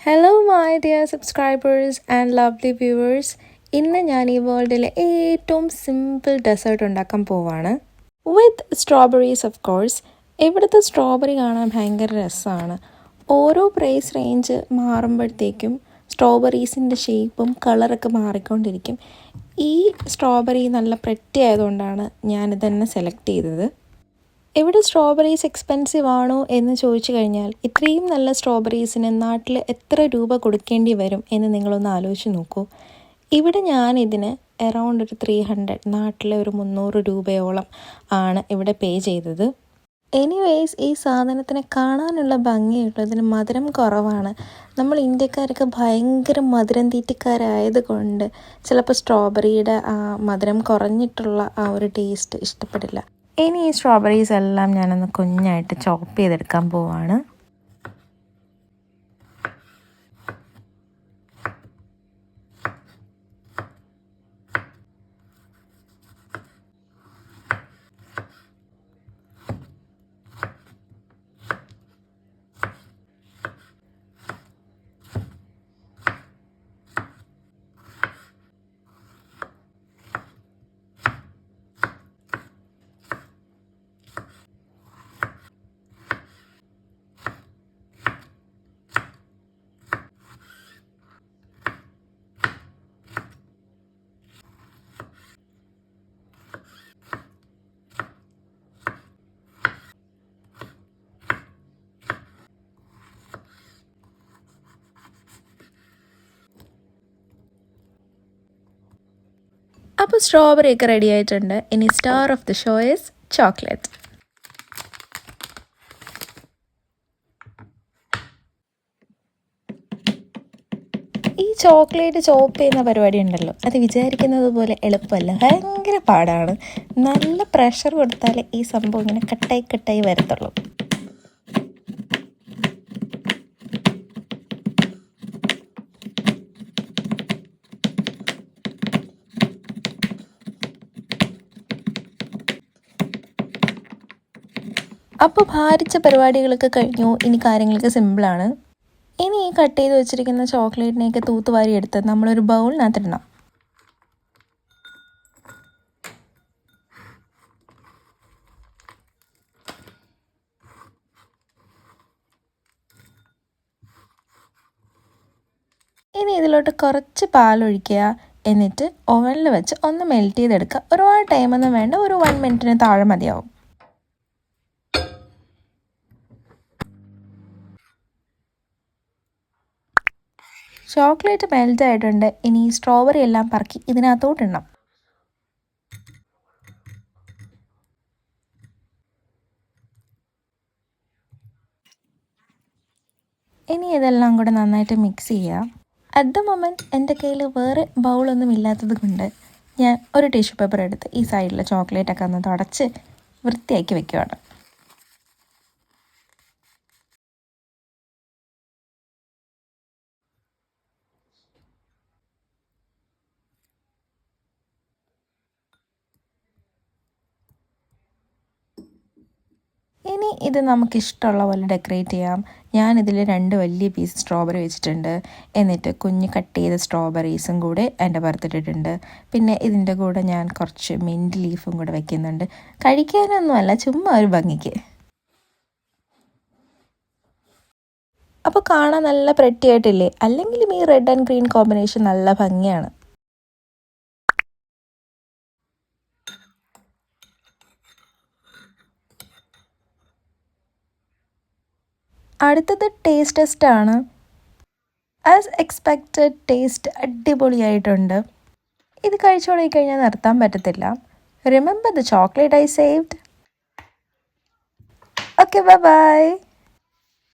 Hello my dear subscribers and lovely viewers. ഇന്ന് ഞാൻ ഈ വേൾഡിലെ ഏറ്റവും സിമ്പിൾ ഡെസേർട്ട് ഉണ്ടാക്കാൻ പോവാണ്. വിത്ത് സ്ട്രോബെറീസ് ഓഫ് കോഴ്സ്. ഇവിടുത്തെ സ്ട്രോബെറി കാണാൻ ഭയങ്കര രസമാണ്. ഓരോ പ്രൈസ് റേഞ്ച് മാറുമ്പോഴത്തേക്കും സ്ട്രോബെറീസിൻ്റെ ഷേപ്പും കളറൊക്കെ മാറിക്കൊണ്ടിരിക്കും. ഈ സ്ട്രോബെറി നല്ല പ്രെറ്റി ആയതുകൊണ്ടാണ് ഞാനിതന്നെ സെലക്ട് ചെയ്തത്. ഇവിടെ സ്ട്രോബെറീസ് എക്സ്പെൻസീവ് ആണോ എന്ന് ചോദിച്ചു കഴിഞ്ഞാൽ ഇത്രയും നല്ല സ്ട്രോബെറീസിന് നാട്ടിൽ എത്ര രൂപ കൊടുക്കേണ്ടി വരും എന്ന് നിങ്ങളൊന്ന് ആലോചിച്ച് നോക്കൂ. ഇവിടെ ഞാനിതിന് അറൗണ്ട് ഒരു 300, നാട്ടിലെ ഒരു 300 രൂപയോളം ആണ് ഇവിടെ പേ ചെയ്തത്. എനിവേയ്സ്, ഈ സാധനത്തിനെ കാണാനുള്ള ഭംഗിയുള്ളതിന് മധുരം കുറവാണ്. നമ്മൾ ഇന്ത്യക്കാരൊക്കെ ഭയങ്കര മധുരം തീറ്റക്കാരായതുകൊണ്ട് ചിലപ്പോൾ സ്ട്രോബെറിയുടെ ആ മധുരം കുറഞ്ഞിട്ടുള്ള ആ ഒരു ടേസ്റ്റ് ഇഷ്ടപ്പെടില്ല. ഇനി ഈ സ്ട്രോബെറീസ് എല്ലാം ഞാനൊന്ന് കുഞ്ഞായിട്ട് ചോപ്പ് ചെയ്തെടുക്കാൻ പോവാണ്. അപ്പോൾ സ്ട്രോബെറി ഒക്കെ റെഡി ആയിട്ടുണ്ട്. ഇനി star of the show is chocolate. ഈ ചോക്ലേറ്റ് ചോപ്പ് ചെയ്യുന്ന പരിപാടി ഉണ്ടല്ലോ, അത് വിചാരിക്കുന്നത് പോലെ എളുപ്പമല്ല, ഭയങ്കര പാടാണ്. നല്ല പ്രഷർ കൊടുത്താലേ ഈ സംഭവം ഇങ്ങനെ കട്ടായി വരത്തുള്ളൂ. അപ്പോൾ ഭാരിച്ച പരിപാടികളൊക്കെ കഴിഞ്ഞു. ഇനി കാര്യങ്ങളൊക്കെ സിമ്പിളാണ്. ഇനി ഈ കട്ട് ചെയ്ത് വെച്ചിരിക്കുന്ന ചോക്ലേറ്റിനെയൊക്കെ തൂത്തുവാരി എടുത്ത് നമ്മളൊരു ബൗളിനകത്തിടണം. ഇനി ഇതിലോട്ട് കുറച്ച് പാലൊഴിക്കുക. എന്നിട്ട് ഓവനിൽ വെച്ച് ഒന്ന് മെൽറ്റ് ചെയ്തെടുക്കുക. ഒരുപാട് ടൈമൊന്നും വേണ്ട, ഒരു 1 മിനിറ്റിന് താഴെ മതിയാവും. ചോക്ലേറ്റ് മെൽറ്റ് ആയിട്ടുണ്ട്. ഇനി സ്ട്രോബെറി എല്ലാം പറക്കി ഇതിനകത്തോട്ടിടണം. ഇനി ഇതെല്ലാം കൂടെ നന്നായിട്ട് മിക്സ് ചെയ്യുക. അറ്റ് ദ മൊമെൻറ്റ് എൻ്റെ കയ്യിൽ വേറെ ബൗളൊന്നും ഇല്ലാത്തത് കൊണ്ട് ഞാൻ ഒരു ടിഷ്യൂ പേപ്പർ എടുത്ത് ഈ സൈഡിലെ ചോക്ലേറ്റൊക്കെ ഒന്ന് തുടച്ച് വൃത്തിയാക്കി വെക്കുകയാണ്. ഇനി ഇത് നമുക്കിഷ്ടമുള്ള പോലെ ഡെക്കറേറ്റ് ചെയ്യാം. ഞാനിതിൽ 2 വലിയ പീസ് സ്ട്രോബെറി വെച്ചിട്ടുണ്ട്. എന്നിട്ട് കുഞ്ഞ് കട്ട് ചെയ്ത സ്ട്രോബെറീസും കൂടെ എൻ്റെ പുറത്തിട്ടിട്ടുണ്ട്. പിന്നെ ഇതിൻ്റെ കൂടെ ഞാൻ കുറച്ച് മിൻറ്റ് ലീഫും കൂടെ വെക്കുന്നുണ്ട്. കഴിക്കാനൊന്നുമല്ല, ചുമ്മാ ഒരു ഭംഗിക്ക്. അപ്പോൾ കാണാൻ നല്ല പ്രെറ്റി ആയിട്ടില്ലേ? അല്ലെങ്കിലും ഈ റെഡ് ആൻഡ് ഗ്രീൻ കോമ്പിനേഷൻ നല്ല ഭംഗിയാണ്. അടുത്തത് ടേസ്റ്റ് ടെസ്റ്റാണ്. ആസ് എക്സ്പെക്റ്റഡ് ടേസ്റ്റ് അടിപൊളിയായിട്ടുണ്ട്. ഇത് കഴിച്ചു തുടങ്ങിക്കഴിഞ്ഞാൽ നിർത്താൻ പറ്റത്തില്ല. Remember the chocolate I saved. Okay, by.